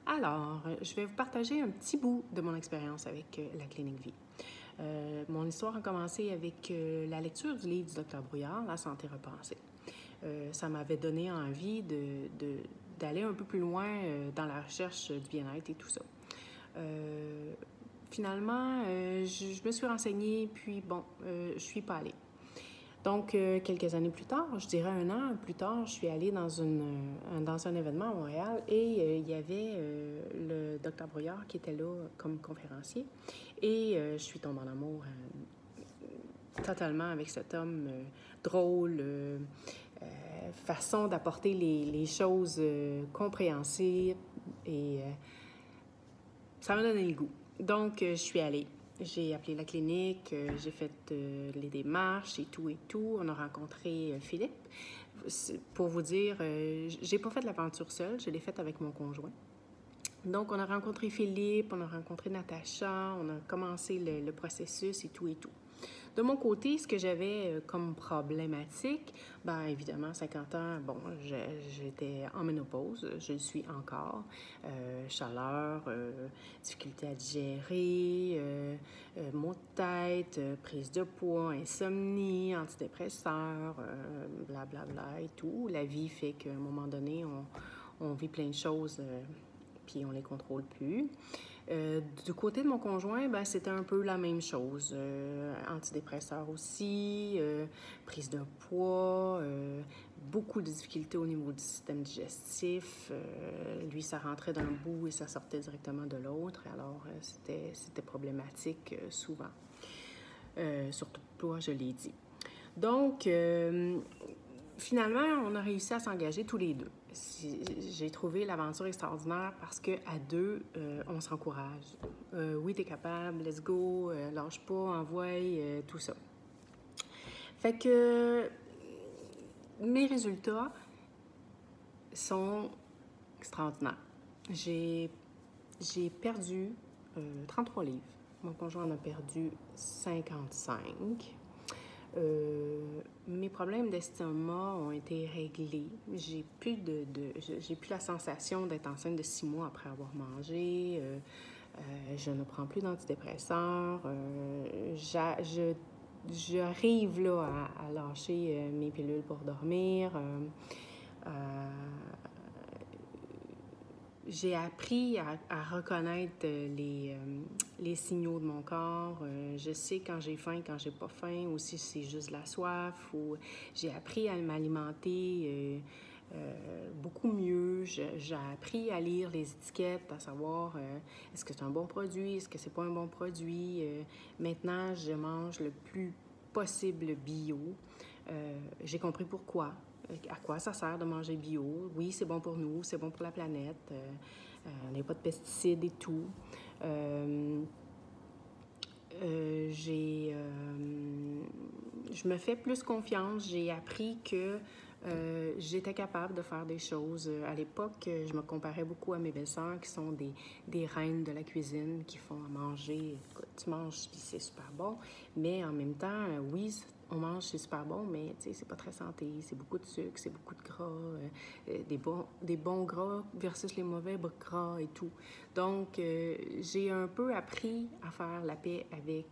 Alors, je vais vous partager un petit bout de mon expérience avec la Clinique Vie. Mon histoire a commencé avec la lecture du livre du Dr Brouillard, La santé repensée. Ça m'avait donné envie d'aller un peu plus loin dans la recherche du bien-être et tout ça. Finalement, je me suis renseignée, puis bon, je suis pas allée. Donc, quelques années plus tard, je dirais 1 an plus tard, je suis allée dans un événement à Montréal et il y avait le Dr Brouillard qui était là comme conférencier. Et je suis tombée en amour totalement avec cet homme drôle, façon d'apporter les choses compréhensibles et ça m'a donné le goût. Donc, je suis allée. J'ai appelé la clinique, j'ai fait les démarches et tout et tout. On a rencontré Philippe. Pour vous dire, j'ai pas fait l'aventure seule, je l'ai faite avec mon conjoint. Donc, on a rencontré Philippe, on a rencontré Natacha, on a commencé le processus et tout et tout. De mon côté, ce que j'avais comme problématique, bien évidemment, 50 ans, bon, j'étais en ménopause, je le suis encore. Chaleur, difficulté à digérer, maux de tête, prise de poids, insomnie, antidépresseurs, blablabla et tout. La vie fait qu'à un moment donné, on vit plein de choses, puis on les contrôle plus. Du côté de mon conjoint, ben, c'était un peu la même chose. Antidépresseurs aussi, prise de poids, beaucoup de difficultés au niveau du système digestif. Lui, ça rentrait d'un bout et ça sortait directement de l'autre. Alors, c'était problématique souvent. Surtout toi, je l'ai dit. Donc, finalement, on a réussi à s'engager tous les deux. J'ai trouvé l'aventure extraordinaire parce qu'à deux, on s'encourage. Oui, t'es capable, let's go, lâche pas, envoie, tout ça. Fait que mes résultats sont extraordinaires. J'ai perdu 33 livres. Mon conjoint en a perdu 55. Mes problèmes d'estomac ont été réglés. J'ai plus la sensation d'être enceinte de 6 mois après avoir mangé. Je ne prends plus d'antidépresseurs. J'arrive là à lâcher mes pilules pour dormir. J'ai appris à reconnaître les signaux de mon corps. Je sais quand j'ai faim, quand j'ai pas faim, ou si c'est juste la soif. Ou j'ai appris à m'alimenter beaucoup mieux. J'ai appris à lire les étiquettes, à savoir est-ce que c'est un bon produit, est-ce que c'est pas un bon produit. Maintenant, je mange le plus possible bio. J'ai compris pourquoi. À quoi ça sert de manger bio? Oui, c'est bon pour nous, c'est bon pour la planète. On n'a pas de pesticides et tout. Je me fais plus confiance. J'ai appris que j'étais capable de faire des choses. À l'époque, je me comparais beaucoup à mes belles-sœurs qui sont des reines de la cuisine, qui font à manger. Écoute, tu manges, puis c'est super bon. Mais en même temps, oui, on mange, c'est super bon, mais tu sais, c'est pas très santé. C'est beaucoup de sucre, c'est beaucoup de gras, des bons gras versus les mauvais gras et tout. Donc, j'ai un peu appris à faire la paix avec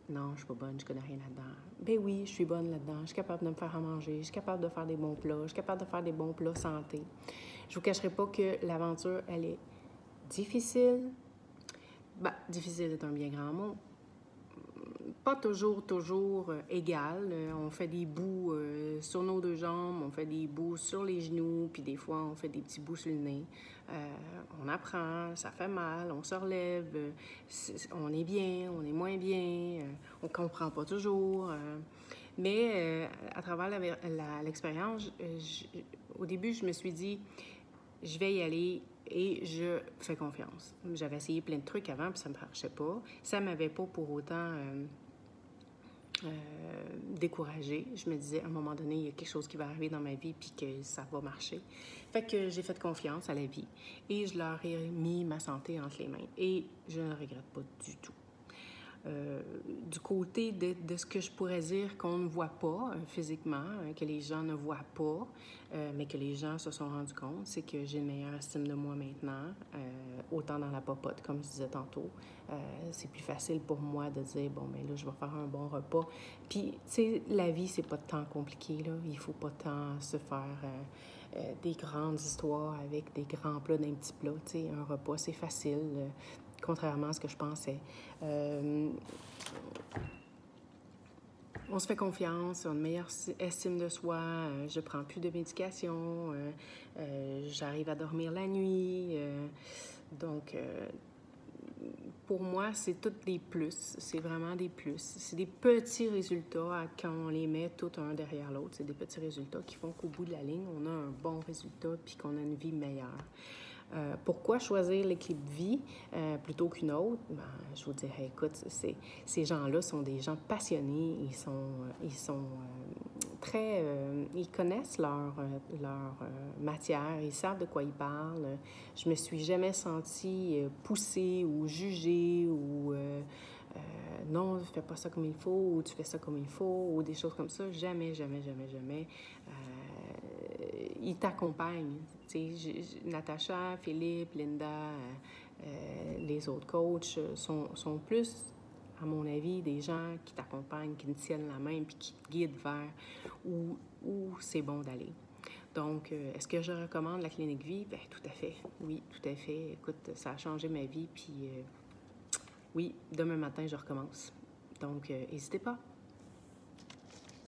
non, je suis pas bonne, je connais rien là-dedans. Ben oui, je suis bonne là-dedans. Je suis capable de me faire à manger. Je suis capable de faire des bons plats. Je suis capable de faire des bons plats santé. Je vous cacherai pas que l'aventure, elle est difficile. Ben, difficile est un bien grand mot. Pas toujours égal. On fait des bouts sur nos 2 jambes, on fait des bouts sur les genoux, puis des fois, on fait des petits bouts sur le nez. On apprend, ça fait mal, on se relève, on est bien, on est moins bien, on comprend pas toujours. Mais à travers l'expérience, au début, je me suis dit, je vais y aller et je fais confiance. J'avais essayé plein de trucs avant, puis ça ne marchait pas. Ça ne m'avait pas pour autant découragée. Je me disais, à un moment donné, il y a quelque chose qui va arriver dans ma vie puis que ça va marcher. Fait que j'ai fait confiance à la vie et je leur ai mis ma santé entre les mains et je ne regrette pas du tout. du côté de ce que je pourrais dire qu'on ne voit pas physiquement, que les gens ne voient pas, mais que les gens se sont rendus compte, c'est que j'ai une meilleure estime de moi maintenant, autant dans la popote, comme je disais tantôt. C'est plus facile pour moi de dire, bon, ben là, je vais faire un bon repas. Puis, tu sais, la vie, c'est pas tant compliqué, là. Il faut pas tant se faire des grandes histoires avec des grands plats d'un petit plat. Tu sais, un repas, c'est facile, contrairement à ce que je pensais. On se fait confiance, on a une meilleure estime de soi, je prends plus de médication, j'arrive à dormir la nuit. Donc, pour moi, c'est tous des plus. C'est vraiment des plus. C'est des petits résultats quand on les met tout un derrière l'autre. C'est des petits résultats qui font qu'au bout de la ligne, on a un bon résultat puis qu'on a une vie meilleure. Pourquoi choisir l'équipe vie plutôt qu'une autre? Ben, je vous dirais, écoute, ces gens-là sont des gens passionnés, ils sont très... ils connaissent leur matière, ils savent de quoi ils parlent. Je me suis jamais sentie poussée ou jugée ou non, tu fais pas ça comme il faut ou tu fais ça comme il faut ou des choses comme ça. Jamais, jamais, jamais, jamais. Ils t'accompagnent. Natacha, Philippe, Linda, les autres coachs sont plus, à mon avis, des gens qui t'accompagnent, qui te tiennent la main puis qui te guident vers où c'est bon d'aller. Donc, est-ce que je recommande la clinique vie? Bien, tout à fait. Oui, tout à fait. Écoute, ça a changé ma vie. Puis, oui, demain matin, je recommence. Donc, n'hésitez pas.